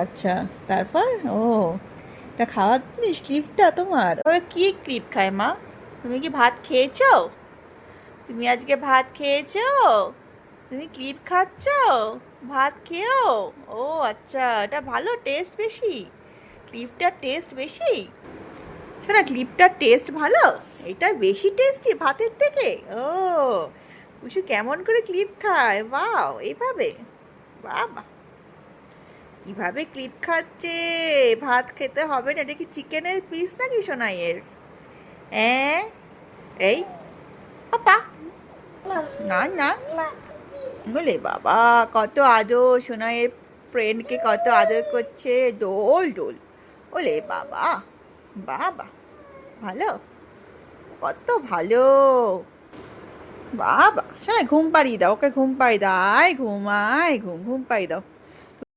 আচ্ছা, তারপর? ও, এটা খাওয়ার জিনিস ক্লিপটা তোমার? ওরা কি ক্লিপ খায় মা? তুমি কি ভাত খেয়েছো? তুমি আজকে ভাত খেয়েছো? তুমি ক্লিপ খাচ্ছ? ভাত খেয়েও? ও আচ্ছা, এটা ভালো টেস্ট বেশি? ক্লিপটার টেস্ট বেশি? শোনা, ক্লিপটার টেস্ট ভালো? এটা বেশি টেস্টি ভাতের থেকে? ও, কুসু কেমন করে ক্লিপ খায়? বাও, এইভাবে? বাবা, কিভাবে ক্লিপ খাচ্ছে! ভাত খেতে হবে না, এটা কি চিকেনের পিস নাকি সোনাইয়ের? হ্যাঁ, এই পাপা, না না, বলে বাবা, কত আদর! সোনাইয়ের ফ্রেন্ডকে কত আদর করছে, দোল দোল। ওলে বাবা, বাবা, ভালো, কত ভালো! বাবা, শোনাই ঘুম পাড়িয়ে দাও, ওকে ঘুম পাড়িয়ে দাও, আয় ঘুমায়, ঘুম ঘুম পাড়িয়ে দাও।